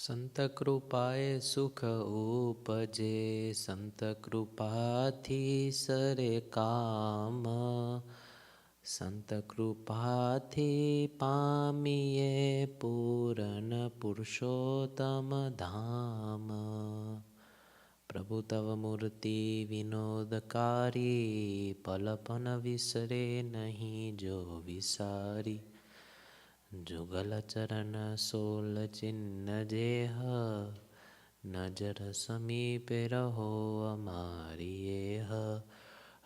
સંત કૃપાએ સુખ ઉપજે, સંત કૃપાથી સરે કામ, સંત કૃપાથી પામીએ પૂરન પુરુષોત્તમ ધામ. પ્રભુ તવ મૂર્તિ વિનોદકારી, પલપન વિસરે નહીં જો વિસારી. जुगल चरण सोल चिन्ह जेह, नजर समीपे रहो हमारी एह.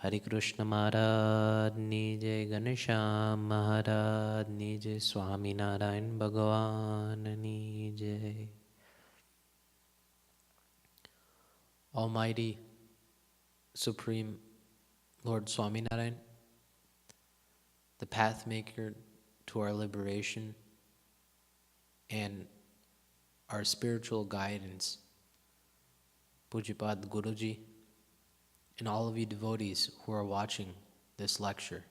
हरे कृष्ण महाराजनी जय, घनश्याम महाराजनी जय, स्वामीनारायण भगवाननी जय. Almighty, Supreme Lord Swaminarayan, the path maker to our liberation and our spiritual guidance, Pujapad Guruji, and all of you devotees who are watching this lecture,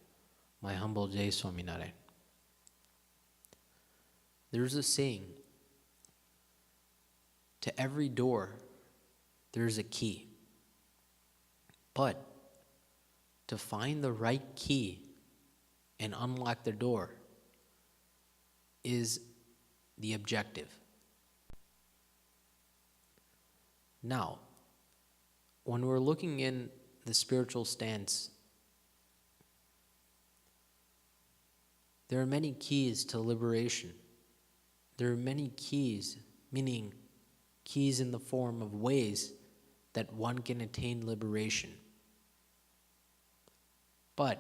my humble Jai Swaminarayan. There's a saying, to every door there's a key, but to find the right key and unlock the door is the objective. Now, when we're looking in the spiritual stance, there are many keys to liberation. There are many keys, meaning keys in the form of ways that one can attain liberation. But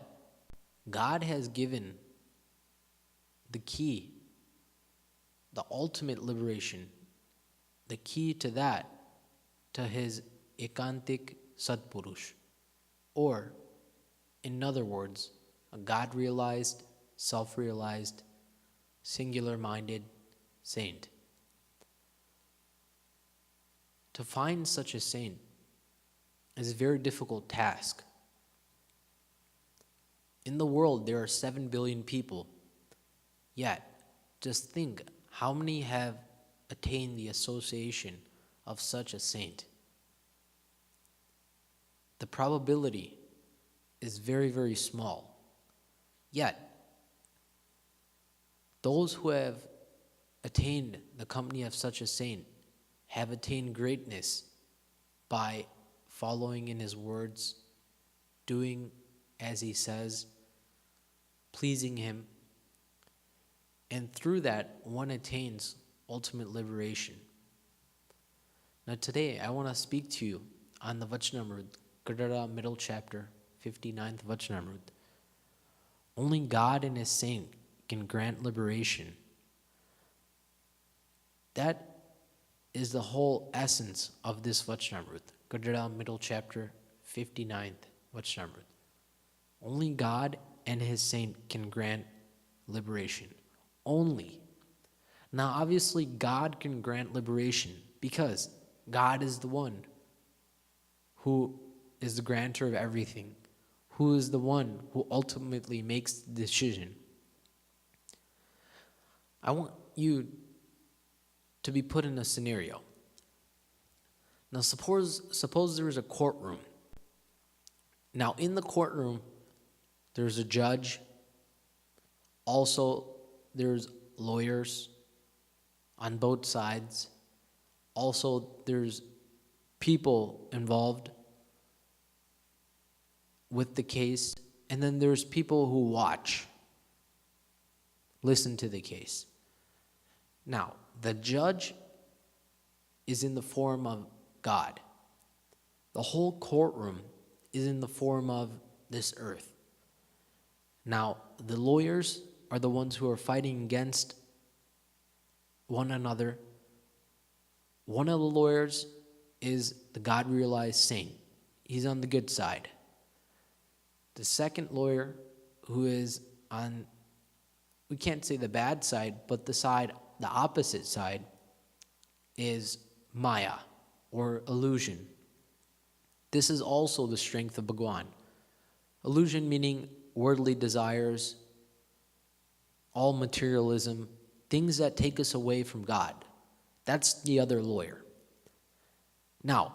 God has given the key, the ultimate liberation, the key to that, to His Ekantik Sadpurush, or in other words, a God-realized, self-realized, singular-minded saint. To find such a saint is a very difficult task. In the world, there are 7 billion people, yet just think how many have attained the association of such a saint. The probability is very, very small. Yet, those who have attained the company of such a saint have attained greatness by following in his words, doing as he says, pleasing him, and through that one attains ultimate liberation. Now today I want to speak to you on the Vachnamrut, Gadhada middle chapter, 59th Vachnamrut. Only God and His saint can grant liberation. That is the whole essence of this Vachnamrut, Gadhada middle chapter, 59th Vachnamrut. Only God and His saint can grant liberation. Only. Now obviously God can grant liberation because God is the one who is the grantor of everything, who is the one who ultimately makes the decision. I want you to be put in a scenario. Now suppose there is a courtroom. Now in the courtroom, there's a judge. Also, there's lawyers on both sides. Also, there's people involved with the case. And then there's people who watch, listen to the case. Now, the judge is in the form of God. The whole courtroom is in the form of this earth. Now, the lawyers are the ones who are fighting against one another. One of the lawyers is the God-realized saint. He's on the good side. The second lawyer, who is on, we can't say the bad side, but the opposite side, is Maya, or illusion. This is also the strength of Bhagwan. Illusion meaning worldly desires, all materialism, things that take us away from God, That's the other lawyer. Now,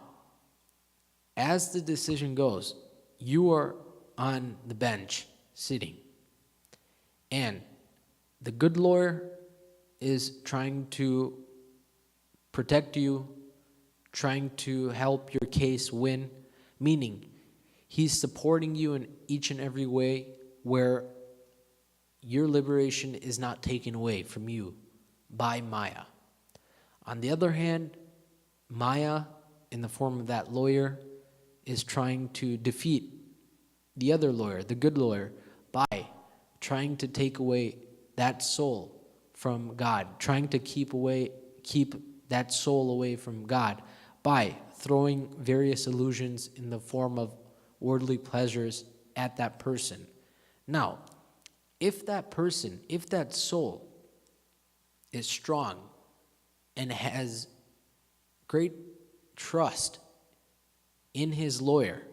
as the decision goes, you are on the bench sitting, and the good lawyer is trying to protect you, trying to help your case win, meaning he's supporting you in each and every way where your liberation is not taken away from you by Maya. On the other hand, Maya, in the form of that lawyer, is trying to defeat the other lawyer, the good lawyer, by trying to take away that soul from God, trying to keep that soul away from God by throwing various illusions in the form of worldly pleasures at that person. Now, if that soul is strong and has great trust in his lawyer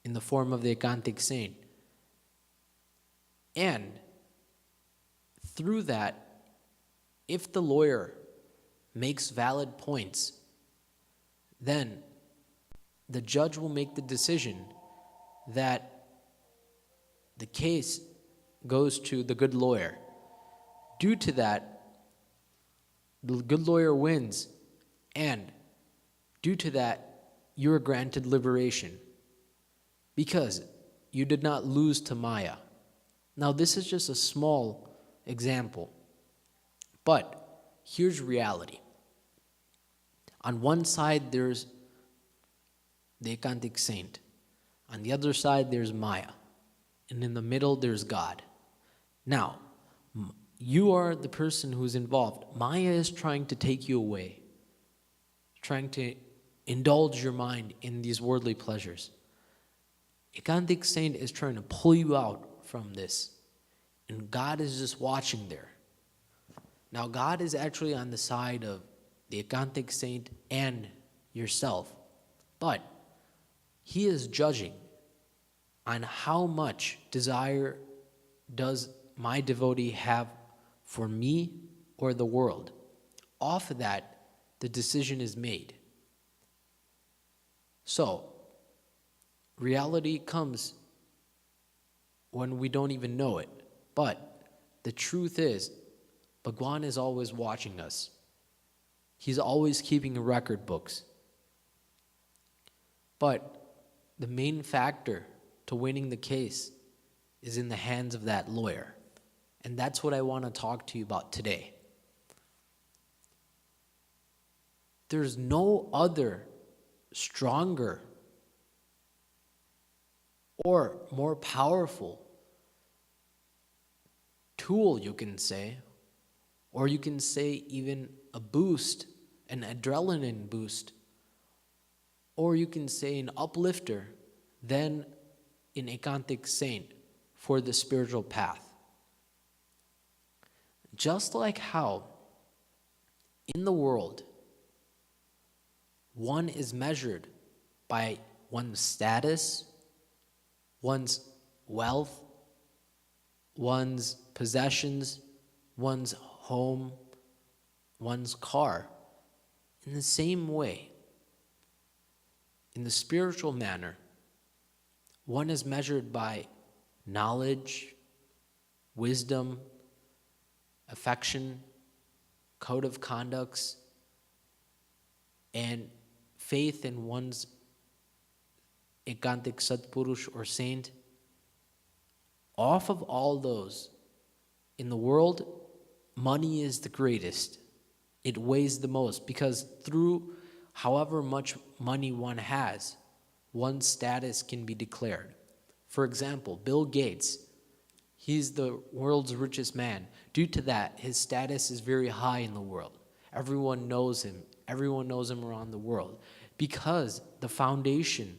in the form of the Ekantic Saint, and through that, if the lawyer makes valid points, then the judge will make the decision that the case goes to the good lawyer. Due to that, the good lawyer wins, and due to that, you are granted liberation because you did not lose to Maya. Now, this is just a small example, but here's reality. On one side, there's the Ekantic Saint. On the other side, there's Maya. And in the middle, there's God. Now, you are the person who's involved. Maya is trying to take you away, trying to indulge your mind in these worldly pleasures. Ekantic Saint is trying to pull you out from this, and God is just watching there. Now, God is actually on the side of the Ekantic Saint and yourself, but He is judging on how much desire does my devotee have for me or the world. Off of that, the decision is made. So, reality comes when we don't even know it. But the truth is, Bhagwan is always watching us. He's always keeping record books. But the main factor to winning the case is in the hands of that lawyer. And that's what I want to talk to you about today. There's no other stronger or more powerful tool, you can say, or you can say even a boost, an adrenaline boost, or you can say an uplifter than an Ekantic Saint for the spiritual path. Just like how in the world one is measured by one's status, one's wealth, one's possessions, one's home, one's car. In the same way, in the spiritual manner, one is measured by knowledge, wisdom, affection, code of conducts, and faith in one's Ekantic Satpurush or saint. Off of all those, in the world, money is the greatest. It weighs the most because through however much money one has, one's status can be declared. For example, Bill Gates, he's the world's richest man. Due to that, his status is very high in the world. Everyone knows him. Everyone knows him around the world because the foundation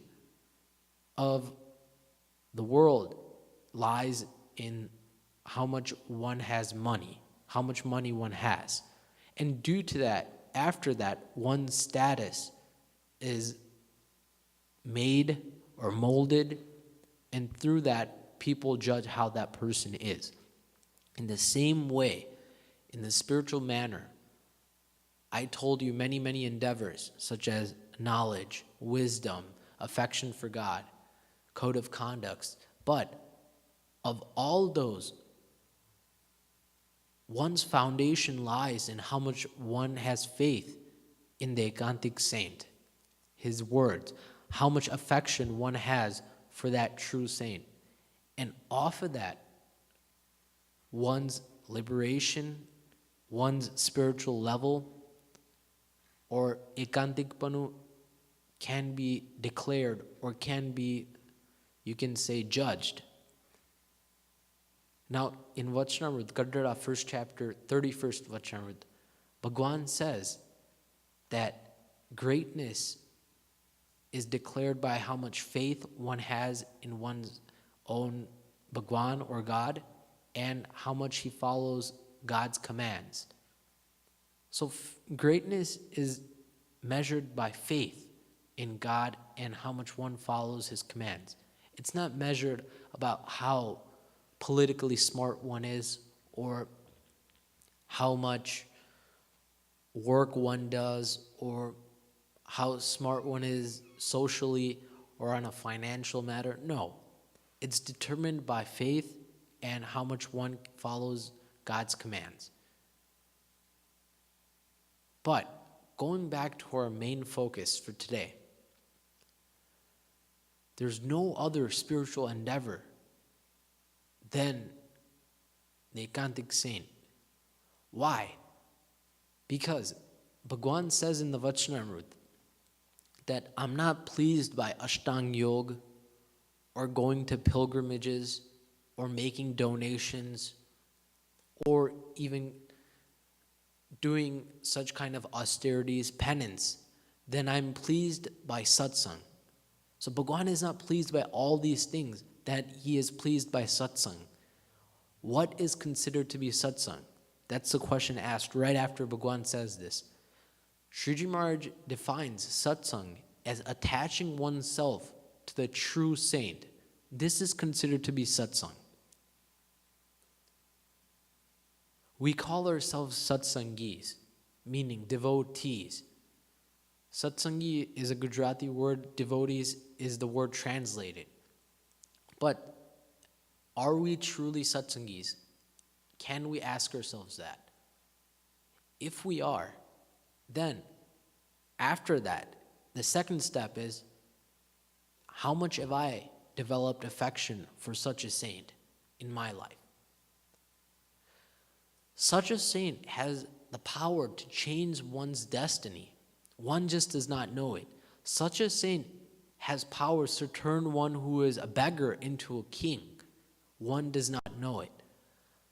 of the world lies in how much one has money, how much money one has. And due to that, after that, one's status is made or molded, and through that, people judge how that person is. In the same way, in the spiritual manner, I told you many, many endeavors, such as knowledge, wisdom, affection for God, code of conducts. But of all those, one's foundation lies in how much one has faith in the Ekantic saint, his words, how much affection one has for that true saint. And off of that, one's liberation, one's spiritual level, or Ekantikpanu can be declared or can be, you can say, judged. Now, in Vachnamrut, Gadhada, 1st chapter, 31st Vachnamrut, Bhagwan says that greatness is declared by how much faith one has in one's own Bhagwan or God, and how much he follows God's commands. So greatness is measured by faith in God and how much one follows his commands. It's not measured about how politically smart one is or how much work one does or how smart one is socially or on a financial matter. No, it's determined by faith and how much one follows God's commands. But going back to our main focus for today, there's no other spiritual endeavor than the Ekantic saint. Why? Because Bhagwan says in the Vachnamrut that I'm not pleased by Ashtang Yoga or going to pilgrimages or making donations or even doing such kind of austerities, penance. Then I'm pleased by satsang. So Bhagwan is not pleased by all these things, that he is pleased by satsang. What is considered to be satsang? That's the question asked right after Bhagwan says this. Shashtriji Maharaj defines satsang as attaching oneself to the true saint. This is considered to be satsang. We call ourselves satsangis, meaning devotees. Satsangi is a Gujarati word, devotees is the word translated. But are we truly satsangis? Can we ask ourselves that? If we are, then after that, the second step is, how much have I developed affection for such a saint in my life? Such a saint has the power to change one's destiny. One just does not know it. Such a saint has powers to turn one who is a beggar into a king. One does not know it.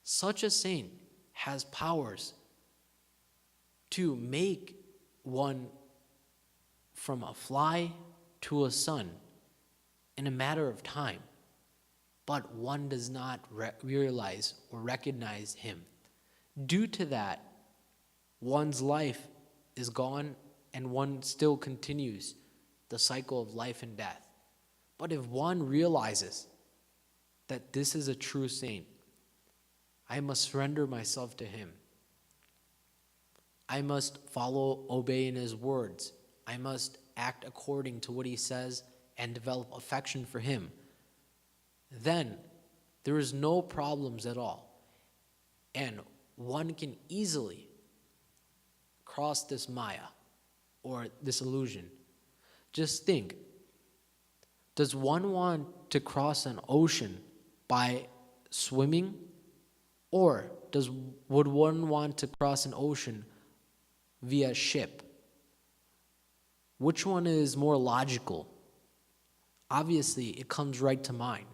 Such a saint has powers to make one from a fly to a sun in a matter of time, but one does not realize or recognize him. Due to that, one's life is gone and one still continues the cycle of life and death. But if one realizes that this is a true saint, I must surrender myself to him. I must follow, obey in his words. I must act according to what he says and develop affection for him. Then there is no problems at all. And one can easily cross this maya or this illusion. Just think, does one want to cross an ocean by swimming, or would one want to cross an ocean via ship? Which one is more logical? Obviously, it comes right to mind.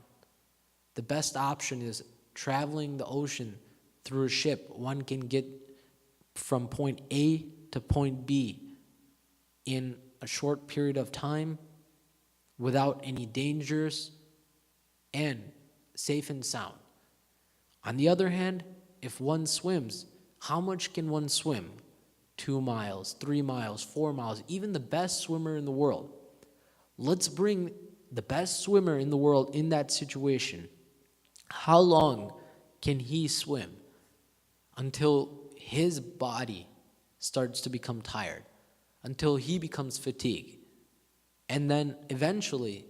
The best option is traveling the ocean through a ship. One can get from point A to point B in a short period of time without any dangers and safe and sound. On the other hand, if one swims, how much can one swim? 2 miles, 3 miles, 4 miles, even the best swimmer in the world. Let's bring the best swimmer in the world in that situation. How long can he swim until his body starts to become tired until he becomes fatigued. And then eventually,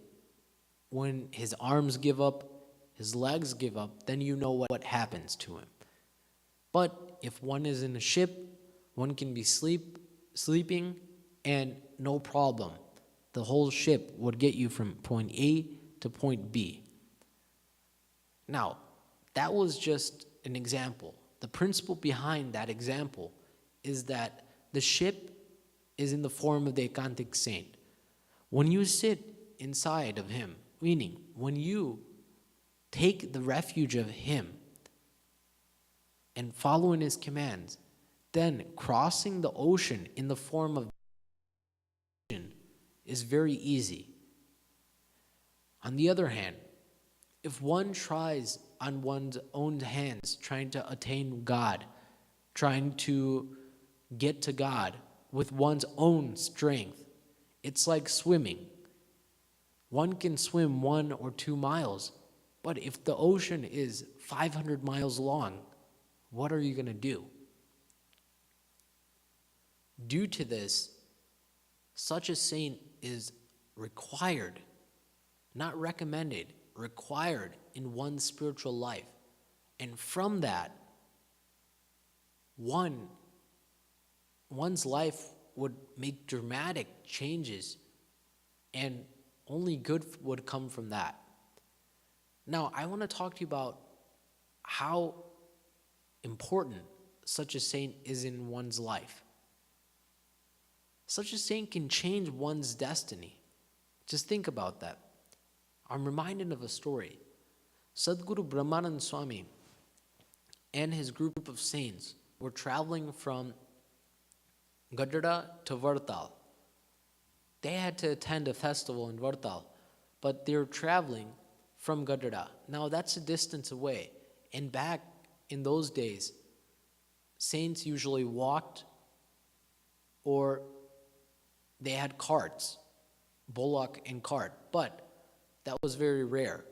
when his arms give up, his legs give up, then you know what happens to him. But if one is in a ship, one can be sleeping, and no problem. The whole ship would get you from point A to point B. Now, that was just an example. The principle behind that example is that the ship is in the form of the Ekantic saint. When you sit inside of him, meaning when you take the refuge of him and follow in his commands, then crossing the ocean in the form of ocean is very easy. On the other hand, if one tries on one's own hands, trying to attain God, trying to get to God with one's own strength, it's like swimming. One can swim 1 or 2 miles, but if the ocean is 500 miles long, what are you going to do? Due to this, such a saint is required, not recommended, required in one's spiritual life. And from that, one's life would make dramatic changes, and only good would come from that. Now, I want to talk to you about how important such a saint is in one's life. Such a saint can change one's destiny. Just think about that. I'm reminded of a story. Sadhguru Brahmanand Swami and his group of saints were traveling from Gadhada to Vartal. They had to attend a festival in Vartal, but they were traveling from Gadhada. Now that's a distance away. And back in those days, saints usually walked, or they had carts, bullock and cart, but that was very rare.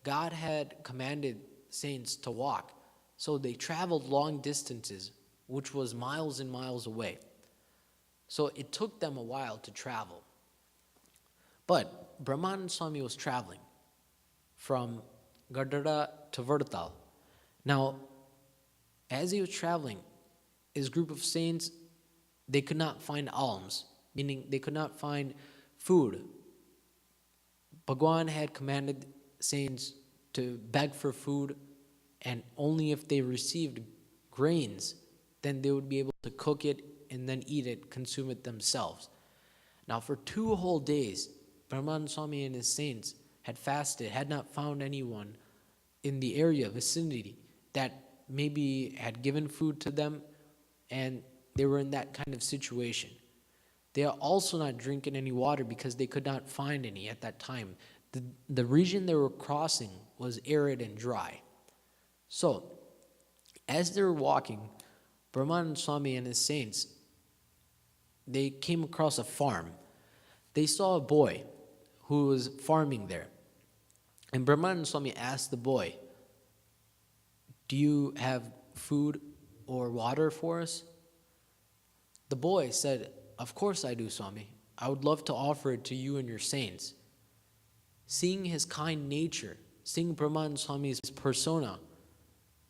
God had commanded saints to walk, so they traveled long distances, which was miles and miles away. So it took them a while to travel. But Brahmanand Swami was traveling from Gadhada to Vartal. Now, as he was traveling, his group of saints, they could not find alms, meaning they could not find food. Bhagwan had commanded saints to beg for food, and only if they received grains, then they would be able to cook it and then eat it, consume it themselves. Now, for 2 whole days, Brahmanand Swami and his saints had fasted, had not found anyone in the area, vicinity, that maybe had given food to them, and they were in that kind of situation. They are also not drinking any water because they could not find any at that time. The region they were crossing was arid and dry. So, as they were walking, Brahmanand Swami and his saints, they came across a farm. They saw a boy who was farming there. And Brahmanand Swami asked the boy, "Do you have food or water for us?" The boy said, "Of course I do, Swami. I would love to offer it to you and your saints." Seeing his kind nature, seeing Brahmanand Swami's persona,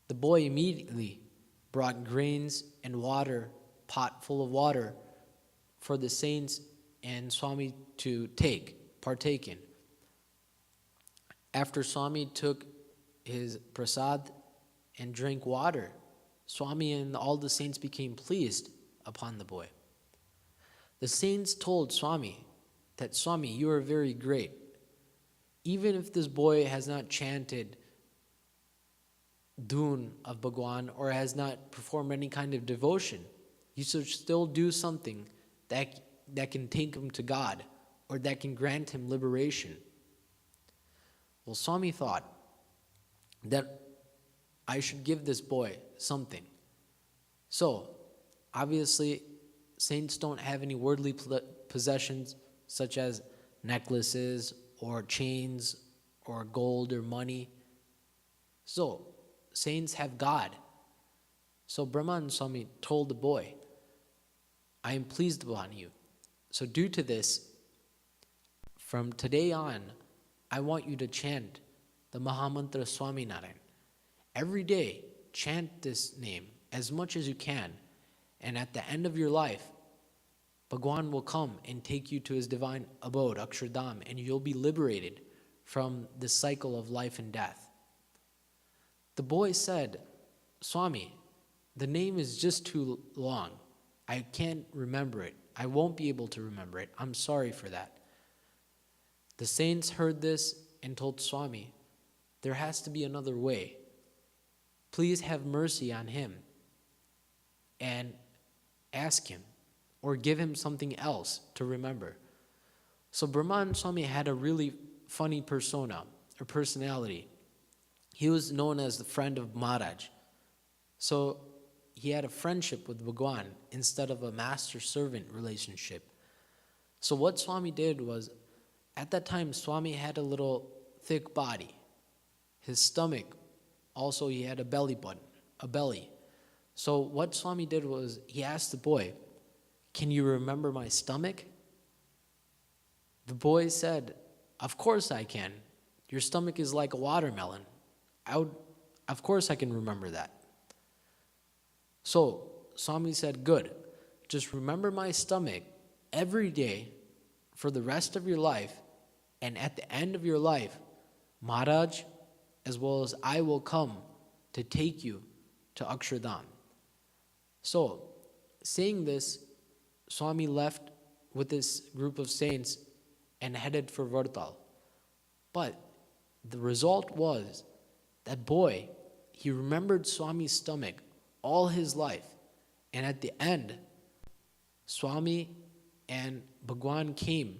the boy immediately brought grains and water, pot full of water, for the saints and Swami to partake in. After Swami took his prasad and drank water, Swami and all the saints became pleased upon the boy. The saints told Swami that, "Swami, you are very great. Even if this boy has not chanted Dhoon of Bhagwan or has not performed any kind of devotion, you should still do something that can take him to God or that can grant him liberation." Well, Swami thought that I should give this boy something. So, obviously, saints don't have any worldly possessions such as necklaces or chains or gold or money. So, saints have God. So Brahmanand Swami told the boy, I am pleased upon you. So due to this, from today on, I want you to chant the Mahamantra Swaminarayan. Every day, chant this name as much as you can. And at the end of your life, Bhagwan will come and take you to his divine abode, Akshardham, and you'll be liberated from the cycle of life and death. The boy said, Swami, the name is just too long. I can't remember it. I won't be able to remember it. I'm sorry for that. The saints heard this and told Swami, there has to be another way. Please have mercy on him and ask him or give him something else to remember. So Brahman Swami had a really funny persona or personality. He was known as the friend of Maharaj. So he had a friendship with Bhagwan instead of a master-servant relationship. So what Swami did was, at that time, Swami had a little thick body. His stomach, also he had a belly button, a belly. So what Swami did was, he asked the boy, can you remember my stomach? The boy said, of course I can. Your stomach is like a watermelon. Of course I can remember that. So Swami said, good. Just remember my stomach every day for the rest of your life, and at the end of your life, Maharaj as well as I will come to take you to Akshardham. So, saying this, Swami left with this group of saints and headed for Vartal. But the result was that boy, he remembered Swami's stomach all his life. And at the end, Swami and Bhagwan came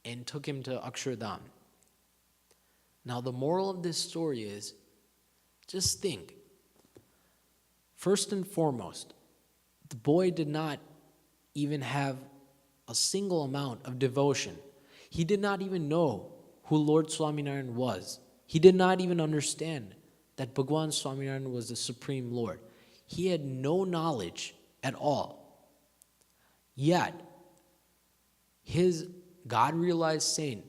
and took him to Akshardham. Now the moral of this story is, just think. First and foremost, the boy did not even have a single amount of devotion. He did not even know who Lord Swaminarayan was. He did not even understand that Bhagwan Swaminarayan was the Supreme Lord. He had no knowledge at all. Yet, his God-realized saint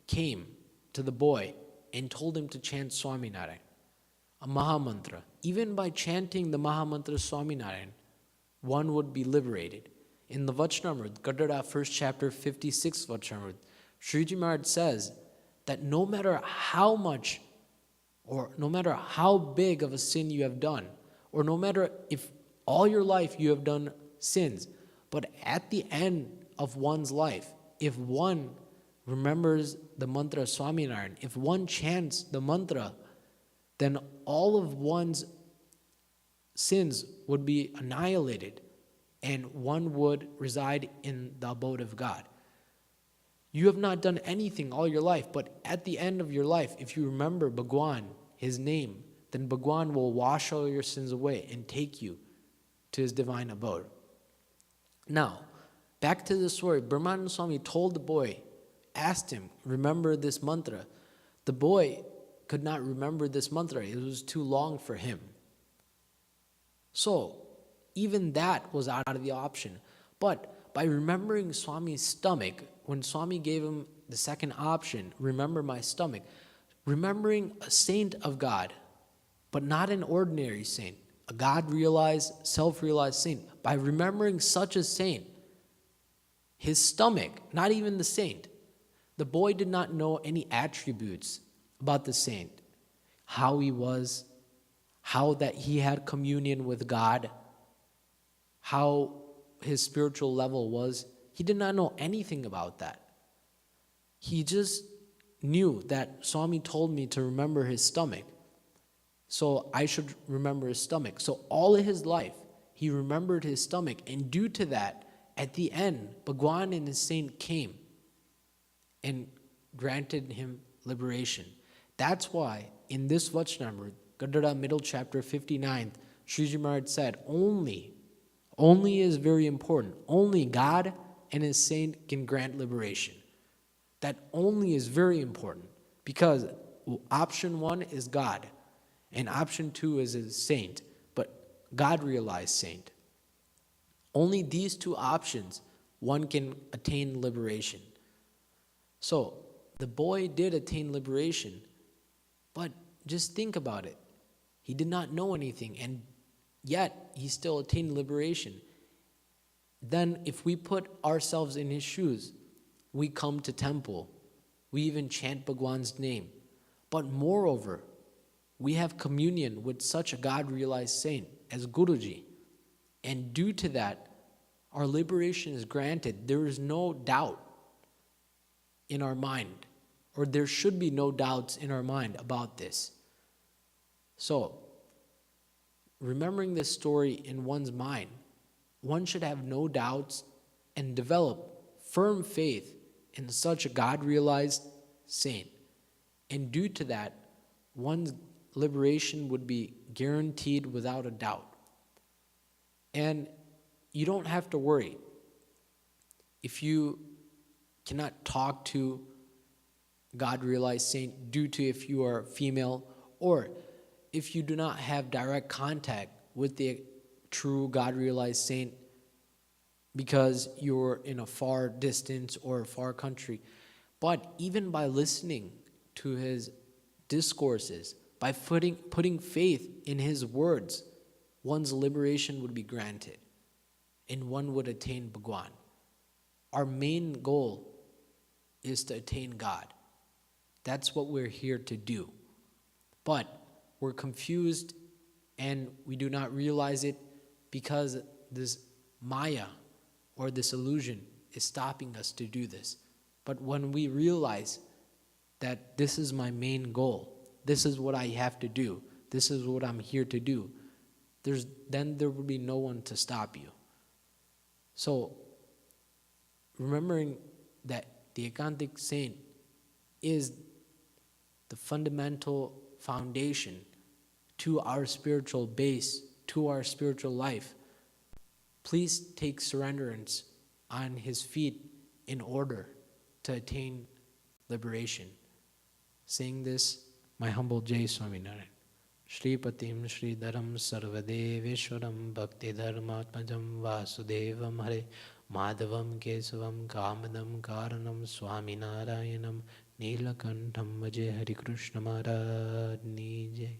came to the boy and told him to chant Swaminarayan, a Mahamantra. Even by chanting the Mahamantra Swaminarayan, one would be liberated. In the Vachnamrut, Gadhada, 1st chapter, 56th Vachnamrut, Shashtriji Maharaj says that no matter how much or no matter how big of a sin you have done, or no matter if all your life you have done sins, but at the end of one's life, if one remembers the mantra Swaminarayan, if one chants the mantra, then all of one's sins would be annihilated and one would reside in the abode of God. You have not done anything all your life, but at the end of your life, if you remember Bhagwan, his name, then Bhagwan will wash all your sins away and take you to his divine abode. Now, back to the story. Brahmananda Swami told the boy, asked him, remember this mantra. The boy could not remember this mantra. It was too long for him. So, even that was out of the option. But by remembering Swami's stomach, when Swami gave him the second option, remember my stomach, remembering a saint of God, but not an ordinary saint, a God-realized, self-realized saint, by remembering such a saint, his stomach, not even the saint, the boy did not know any attributes about the saint, how he was, how that he had communion with God, how his spiritual level was. He did not know anything about that. He just knew that Swami told me to remember his stomach, so I should remember his stomach. So all of his life, he remembered his stomach, and due to that, at the end, Bhagwan and his saint came and granted him liberation. That's why in this Vachnamrut, Gadhada middle chapter 59th, Shashtriji Maharaj said, only is very important. Only God and his saint can grant liberation. That only is very important because option 1 is God and option 2 is a saint, but God-realized saint. Only these two options, one can attain liberation. So the boy did attain liberation, but just think about it. He did not know anything, and yet he still attained liberation. Then if we put ourselves in his shoes, we come to temple, we even chant Bhagwan's name. But moreover, we have communion with such a God-realized saint as Guruji. And due to that, our liberation is granted. There is no doubt in our mind, or there should be no doubts in our mind about this. So, remembering this story in one's mind, one should have no doubts and develop firm faith in such a God-realized saint. And due to that, one's liberation would be guaranteed without a doubt. And you don't have to worry. If you cannot talk to God-realized saint due to if you are female, or if you do not have direct contact with the true God-realized saint because you're in a far distance or a far country. But even by listening to his discourses, by putting faith in his words, one's liberation would be granted and one would attain Bhagwan. Our main goal is to attain God. That's what we're here to do. But we're confused and we do not realize it because this Maya or this illusion is stopping us to do this. But when we realize that this is my main goal, this is what I have to do, this is what I'm here to do, then there will be no one to stop you. So, remembering that the Ekantic Saint is the fundamental foundation to our spiritual base, to our spiritual life, please take surrenderance on his feet in order to attain liberation. Saying this, my humble Jai Swaminarayan. Shri Patim Shri Dharam Sarvadeveshwaram Bhakti Dharmatmajam Vasudevam Hare Madhavam Kesavam Kamadam Karanam Swaminarayanam Neelakantham Vajay Hari Krishna Maharaj Ni Jai.